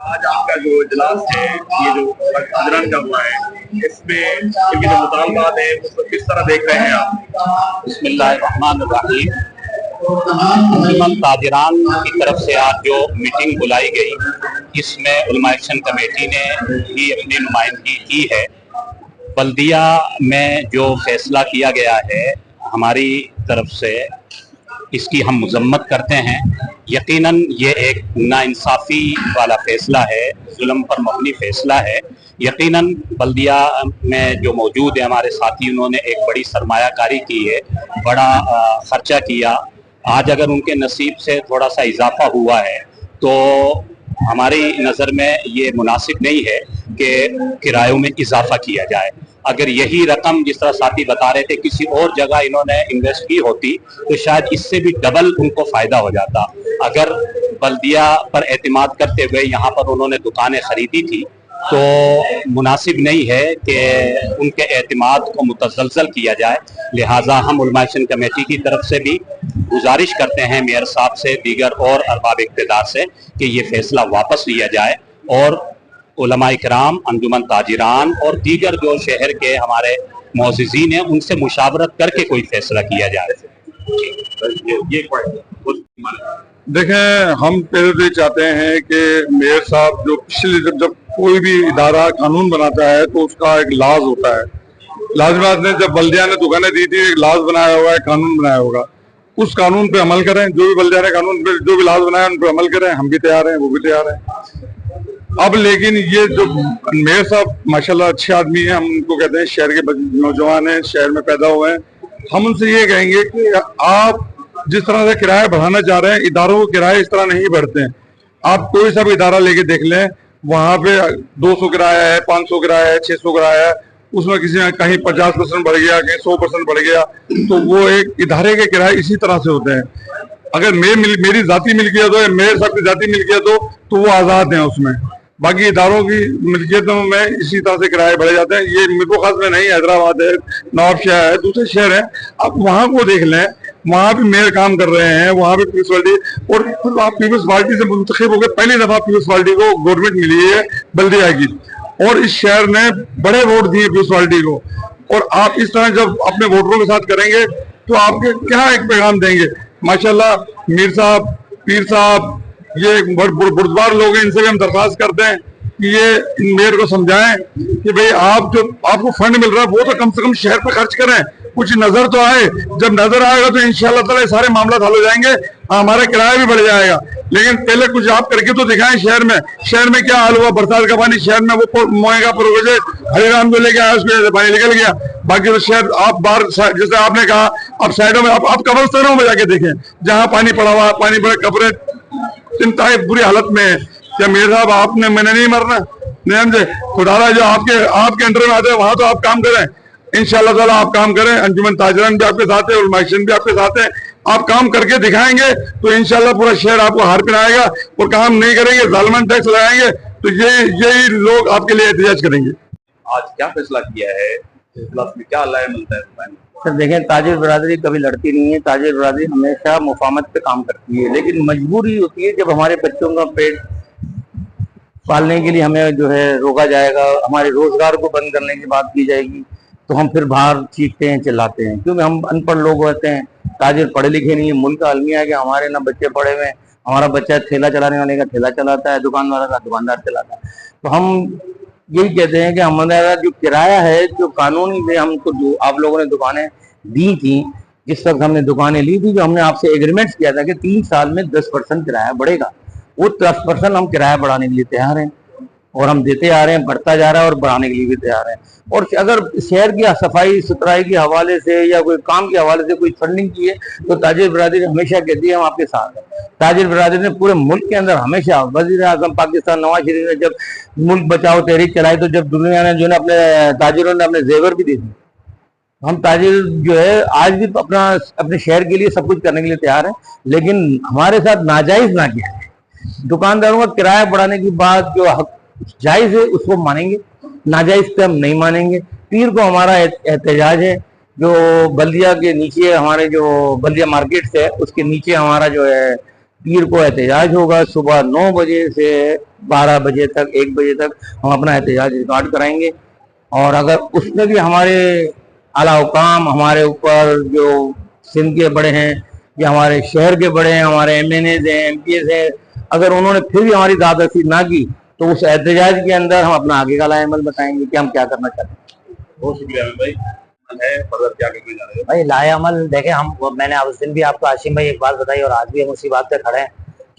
आज आपका जो इजलास है, ये जो अजरन का हुआ है, इसमें क्योंकि जो मुतालबात है उसको किस तरह देख रहे हैं आप? बिस्मिल्लाहिर्रहमानिर्रहीम। अंजुमन ताजरान की तरफ से आज जो मीटिंग बुलाई गई, इसमें उलमा एक्शन कमेटी ने भी अपनी नुमाइंदगी की है। बल्दिया में जो फैसला किया गया है हमारी तरफ से, इसकी हम मजम्मत करते हैं। यकीनन ये एक नाइंसाफ़ी वाला फ़ैसला है, जुल्म पर मबनी फ़ैसला है। यकीनन बल्दिया में जो मौजूद है हमारे साथी, उन्होंने एक बड़ी सरमायाकारी की है, बड़ा ख़र्चा किया। आज अगर उनके नसीब से थोड़ा सा इजाफा हुआ है तो हमारी नज़र में ये मुनासिब नहीं है कि किरायों में इजाफा किया जाए। अगर यही रकम, जिस तरह साथी बता रहे थे, किसी और जगह इन्होंने इन्वेस्ट की होती तो शायद इससे भी डबल उनको फ़ायदा हो जाता। अगर बल्दिया पर एतमाद करते हुए यहाँ पर उन्होंने दुकानें ख़रीदी थी तो मुनासिब नहीं है कि उनके एतमाद को मुतज़लज़ल किया जाए। लिहाजा हम उलमा एक्शन कमेटी की तरफ से भी गुजारिश करते हैं मेयर साहब से, दीगर और अरबाब इक़्तिदार से, कि ये फ़ैसला वापस लिया जाए और उलमा इकराम, अंजुमन ताजिरान और दीगर जो शहर के हमारे मौज़िज़ीन हैं उनसे मुशावरत करके कोई फैसला किया जाए। देखें, हम पहले तो ये चाहते हैं कि मेयर साहब जो पिछले जब कोई भी इदारा कानून बनाता है तो उसका एक लाज होता है। लाजमात ने जब बल्दिया ने दुकानें दी थी, एक लाज बनाया हुआ है, कानून बनाया होगा, उस कानून पे अमल करें। जो भी बल्दिया ने कानून पे जो भी लाज बनाया उन पर अमल करें। हम भी तैयार हैं, वो भी तैयार हैं। अब लेकिन ये जो मेयर साहब माशाल्लाह अच्छे आदमी हैं, हम उनको कहते हैं शहर के नौजवान हैं, शहर में पैदा हुए हैं। हम उनसे ये कहेंगे कि आप जिस तरह से किराया बढ़ाना चाह रहे हैं, इदारों के किराए इस तरह नहीं बढ़ते हैं। आप कोई सा भी इदारा लेके देख लें, वहां पे 200 किराया है, 500 किराया है, 600 किराया है, उसमें किसी में कहीं 50% बढ़ गया, कहीं 100% बढ़ गया, तो वो एक इदारे के किराए इसी तरह से होते हैं। अगर मेरी जाती मिल्कियत हो या मेयर साहब की जाती मिल्कियत हो तो वो आजाद हैं उसमें। बाकी इदारों की मिल्कियतों में इसी तरह से किराए बढ़े जाते हैं। ये मिर्को खास में नहीं, हैदराबाद है, नवाबशाह है, दूसरे शहर हैं, आप वहां को देख लें, वहां भी मेयर काम कर रहे हैं, वहां भी पीपल्स पार्टी। और आप पीपल्स पार्टी से मुंतखब होकर पहली दफा पीपल्स पार्टी को गवर्नमेंट मिली है बल्दिया की, और इस शहर ने बड़े वोट दिए पीपल्स पार्टी को। और आप इस तरह जब अपने वोटरों के साथ करेंगे तो आपके क्या एक पैगाम देंगे। माशाल्लाह मीर साहब, पीर साहब, ये बुर्दबार लोग हैं, इनसे भी हम दरख्वास्त करते हैं कि ये मेयर को समझाएं कि भाई आप जो आपको फंड मिल रहा है वो तो कम से कम शहर पर खर्च करें, कुछ नजर तो आए। जब नजर आएगा तो इंशाल्लाह ताला सारे मामला हल हो जाएंगे, हमारा किराया भी बढ़ जाएगा। लेकिन पहले कुछ आप करके तो दिखाएं शहर में क्या हाल हुआ। बरसात का पानी शहर में, वो मोए का प्रोजेक्ट हरिराम जो लेके आया उसमें पानी निकल गया। बाकी तो शहर आप बाहर, जैसे आपने कहा, आप साइडों में आप कब्रिस्तानों में जाके देखें, जहाँ पानी पड़ा हुआ, पानी पड़े, कब्रें इंतहाई बुरी हालत में है। क्या मेरे साहब आपने, मैंने नहीं मरना, नहीं समझे, खुदारा जो आपके अंडर में आते हैं वहां तो आप काम करें। इंशाल्लाह ताला आप काम करें। अंजुमन ताजरान भी आपके साथ है, उलमा एक्शन भी आपके साथ है। आप काम करके दिखाएंगे तो इंशाल्लाह पूरा शहर आपको हार पिलाएगा। और काम नहीं करेंगे, जालिमान टैक्स लगाएंगे, तो यही लोग आपके लिए एहतिजाज करेंगे। आज क्या फैसला किया है, इजलास में क्या अल्लाह मिलता है? सर देखें, ताजिर बरादरी कभी लड़ती नहीं है। ताजिर बरादरी हमेशा मुफाहमत पे काम करती है, लेकिन मजबूरी होती है जब हमारे बच्चों का पेट पालने के लिए हमें जो है रोका जाएगा, हमारे रोजगार को बंद करने की बात की जाएगी, तो हम फिर बाहर चीखते हैं, चिल्लाते हैं, क्योंकि हम अनपढ़ लोग होते हैं, ताजिर पढ़े लिखे नहीं है। मुल्क का अलमिया है कि हमारे ना बच्चे पढ़े हुए हैं, हमारा बच्चा ठेला चलाने वाले का ठेला चलाता है, दुकानदार का दुकानदार चलाता है। तो हम यही कहते हैं कि हमारा जो किराया है, जो कानूनी से हमको जो आप लोगों ने दुकानें दी थी, जिस वक्त हमने दुकानें ली थी, जो हमने आपसे एग्रीमेंट किया था कि 3 साल में 10% किराया बढ़ेगा, वो 10% हम किराया बढ़ाने के लिए तैयार हैं और हम देते आ रहे हैं, बढ़ता जा रहा है और बढ़ाने के लिए भी तैयार हैं। और अगर शहर की सफाई सुथराई के हवाले से या कोई काम के हवाले से कोई फंडिंग की है तो ताजिर बरादरी हमेशा कहती है हम आपके साथ हैं। ताजिर बरादरी ने पूरे मुल्क के अंदर हमेशा, वज़ीर आज़म पाकिस्तान नवाज शरीफ ने जब मुल्क बचाओ तहरीक चलाई तो जब दुनिया ने जो है अपने ताजिरों ने अपने जेवर भी दे दिए। हम ताजिर जो है आज भी अपने शहर के लिए सब कुछ करने के लिए तैयार है, लेकिन हमारे साथ नाजायज ना किया जाए। दुकानदारों का किराया बढ़ाने की बात जो जायज है उसको मानेंगे, नाजायज पे हम नहीं मानेंगे। पीर को हमारा एहतजाज है, जो बल्दिया के नीचे हमारे जो बल्दिया मार्केट है उसके नीचे हमारा जो है पीर को एहतजाज होगा। सुबह 9 बजे से 12 बजे तक, 1 बजे तक हम अपना एहतजाज रिकॉर्ड कराएंगे। और अगर उसमें भी हमारे आला हुकाम, हमारे ऊपर जो सिंध के बड़े हैं या हमारे शहर के बड़े हैं, हमारे MNAs हैं, MPs हैं, अगर उन्होंने फिर भी हमारी दादासी ना की तो उस एहतजाज के अंदर हम अपना आगे का लाएमल बताएंगे कि हम क्या करना चाहते हैं। बहुत शुक्रिया भाई। फर्दर क्या करने जा रहे हैं भाई लाएमल देखें, मैंने उस दिन भी आपको आशिम भाई एक बात बताई और आज भी हम उसी बात पे खड़े हैं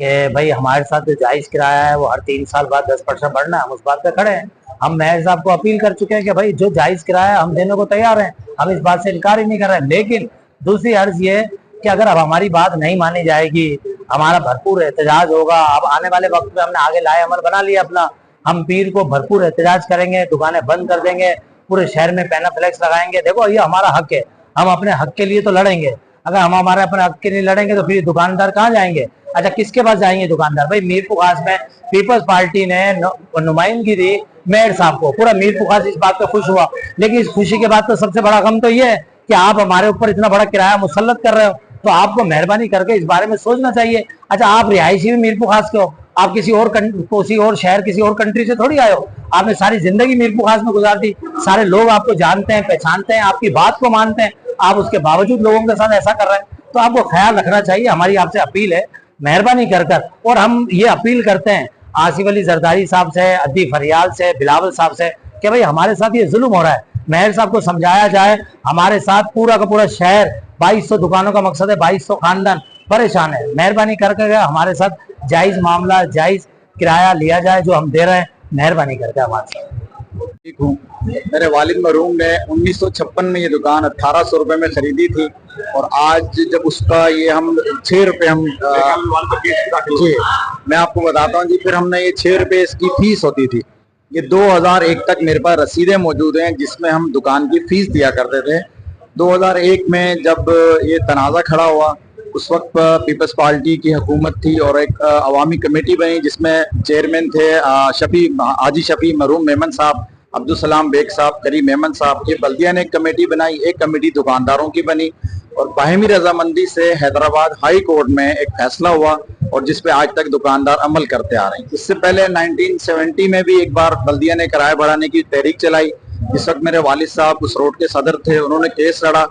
कि भाई हमारे साथ जो जायज किराया है वो हर 3 साल बाद 10% बढ़ना है, हम उस बात पे खड़े हैं। हम मेयर साहब को अपील कर चुके हैं कि भाई जो जायज किराया हम देने को तैयार हैं, हम इस बात से इनकार ही नहीं कर रहे हैं। लेकिन दूसरी अर्ज ये कि अगर अब हमारी बात नहीं मानी जाएगी, हमारा भरपूर एहतजाज होगा। अब आने वाले वक्त में हमने आगे लाएमल बना लिया अपना, हम पीर को भरपूर एहतजाज करेंगे, दुकानें बंद कर देंगे, पूरे शहर में पैनाफ्लेक्स लगाएंगे। देखो ये हमारा हक है, हम अपने हक के लिए तो लड़ेंगे। अगर हम हमारे अपने हक के लिए लड़ेंगे तो फिर दुकानदार कहाँ जाएंगे? अच्छा, किसके पास जाएंगे दुकानदार? भाई मीरपुर खास में पीपल्स पार्टी ने नुमाइंदगी दी मेयर साहब को, पूरा मीरपुर खास इस बात पे खुश हुआ। लेकिन इस खुशी के बाद तो सबसे बड़ा गम तो ये है कि आप हमारे ऊपर इतना बड़ा किराया मुसल्लत कर रहे हो, तो आपको मेहरबानी करके इस बारे में सोचना चाहिए। अच्छा, आप रिहायशी भी मीरपुर खास के हो, आप किसी और शहर, किसी और कंट्री से थोड़ी आए हो। आपने सारी जिंदगी मीरपुर खास में गुजार दी, सारे लोग आपको जानते हैं, पहचानते हैं, आपकी बात को मानते हैं। आप उसके बावजूद लोगों के साथ ऐसा कर रहे हैं, तो आपको ख्याल रखना चाहिए। हमारी आपसे अपील है, मेहरबानी कर और हम ये अपील करते हैं आसिफ अली जरदारी साहब से, अद्दी फरियाल से, बिलावल साहब से कि भाई हमारे साथ ये जुल्म हो रहा है, मेयर साहब को समझाया जाए। हमारे साथ पूरा का पूरा शहर, 2200 दुकानों का मकसद है, 2200 खानदान परेशान है। मेहरबानी करके हमारे साथ जायज मामला, जायज किराया लिया जाए जो हम दे रहे हैं, मेहरबानी करके हमारे साथ। ठीक हूँ। मेरे वालिद मरहूम ने 1956 में ये दुकान 1800 रुपए में खरीदी थी और आज जब उसका ये हम 6 रुपए जी मैं आपको बताता हूँ जी, फिर हमने ये 6 रुपए इसकी फीस होती थी। ये 2001 तक मेरे पास रसीदें मौजूद हैं जिसमें हम दुकान की फीस दिया करते थे। 2001 में जब ये तनाज़ा खड़ा हुआ उस वक्त पीपल्स पार्टी की हुकूमत थी और एक अवामी कमेटी बनी जिसमें चेयरमैन थे हाजी शफी, मरहूम मेमन साहब, अब्दुल सलाम बेग साहब, करीम मेमन साहब। ये बल्दिया ने एक कमेटी बनाई, एक कमेटी दुकानदारों की बनी और बाहमी रजामंदी से हैदराबाद हाई कोर्ट में एक फैसला हुआ और जिस पे आज तक दुकानदार अमल करते आ रहे हैं। इससे पहले 1970 में भी एक बार बल्दिया ने किराया बढ़ाने की तहरीक चलाई। इस वक्त मेरे वालिद साहब उस रोड के सदर थे, उन्होंने केस लड़ा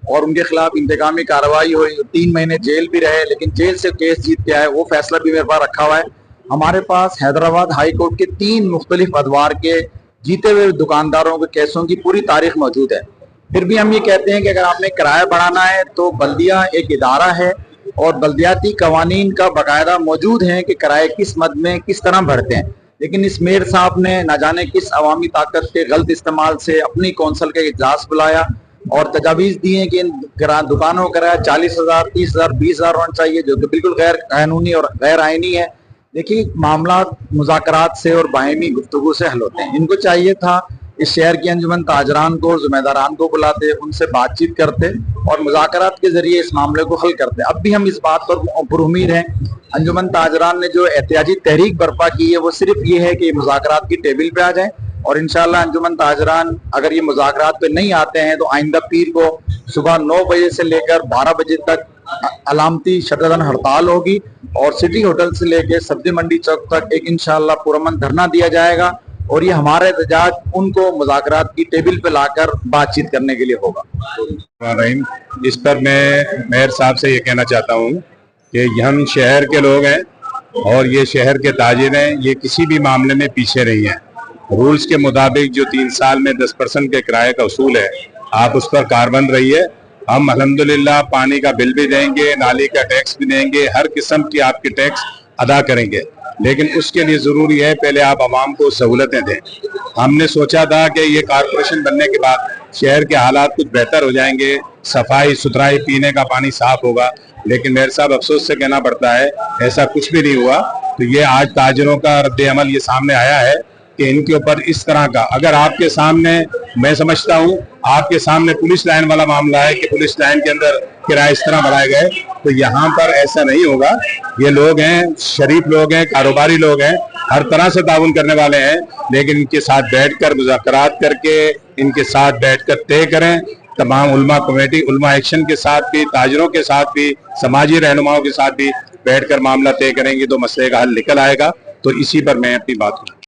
और उनके खिलाफ इंतकामी कार्रवाई हुई। 3 महीने जेल भी रहे, लेकिन जेल से केस जीत के आए, वो फैसला भी मेरे पास रखा हुआ है। हमारे पास हैदराबाद हाई कोर्ट के 3 मुख्तलिफ अदवार के जीते हुए दुकानदारों के केसों की पूरी तारीख मौजूद है। फिर भी हम ये कहते हैं कि अगर आपने किराया बढ़ाना है तो बल्दिया एक इदारा है और बल्दियाती कवानीन का बाकायदा मौजूद है कि किराए किस मद में किस तरह बढ़ते हैं। लेकिन इस मेयर साहब ने न जाने किस अवामी ताकत के गलत इस्तेमाल से अपनी कौंसल का इजलास बुलाया और तजावीज़ दी हैं कि इन दुकानों का किराया 40,000, 30,000, 20,000 होना चाहिए, जो कि बिल्कुल गैर कानूनी और गैर आईनी है। देखिए, मामला मुज़ाकरात से और बाहमी गुफ्तगू से हल होते हैं। इनको चाहिए था इस शहर की अंजुमन ताजरान को, ज़िम्मेदारान को बुलाते, उनसे बातचीत करते और मुज़ाकरात के जरिए इस मामले को हल करते। अब भी हम इस बात पर पुरुमीद हैं। अंजुमन ताजरान ने जो एहतियाजी तहरीक बर्पा की है वो सिर्फ ये है कि मुज़ाकरात की टेबल पे आ जाए और इंशाअल्लाह अंजुमन ताजरान अगर ये मुज़ाकरात पे नहीं आते हैं तो आइंदा पीर को सुबह 9 बजे से लेकर 12 बजे तक अलामती शटरन हड़ताल होगी और सिटी होटल से लेकर सब्जी मंडी चौक तक एक इंशाअल्लाह पुरअमन धरना दिया जाएगा और ये हमारा एहतजाज उनको मुज़ाकरात की टेबल पे लाकर बातचीत करने के लिए होगा। इस पर मैं मेयर साहब से ये कहना चाहता हूँ कि हम शहर के लोग हैं और ये शहर के ताजिर हैं, ये किसी भी मामले में पीछे नहीं है। रूल्स के मुताबिक जो 3 साल में 10% के किराए का उसूल है, आप उस पर कारबंद रहिए। हम अल्हम्दुलिल्लाह पानी का बिल भी देंगे, नाली का टैक्स भी देंगे, हर किस्म की आपकी टैक्स अदा करेंगे, लेकिन उसके लिए ज़रूरी है पहले आप आवाम को सहूलतें दें। हमने सोचा था कि ये कारपोरेशन बनने के बाद शहर के हालात कुछ बेहतर हो जाएंगे, सफाई सुथराई, पीने का पानी साफ होगा, लेकिन मेयर साहब अफसोस से कहना पड़ता है ऐसा कुछ भी नहीं हुआ। तो ये आज ताजिरों का रद्द अमल ये सामने आया है कि इनके ऊपर इस तरह का, अगर आपके सामने, मैं समझता हूँ आपके सामने पुलिस लाइन वाला मामला है कि पुलिस लाइन के अंदर किराए इस तरह बढ़ाए गए, तो यहाँ पर ऐसा नहीं होगा। ये लोग हैं, शरीफ लोग हैं, कारोबारी लोग हैं, हर तरह से ताउन करने वाले हैं, लेकिन इनके साथ बैठकर मुज़ाकरात करके इनके साथ बैठकर तय करें। तमाम उलमा कमेटी, उलमा एक्शन के साथ भी, ताजिरों के साथ भी, समाजी रहनुमाओं के साथ भी बैठकर मामला तय करेंगे तो मसले का हल निकल आएगा। तो इसी पर मैं अपनी बात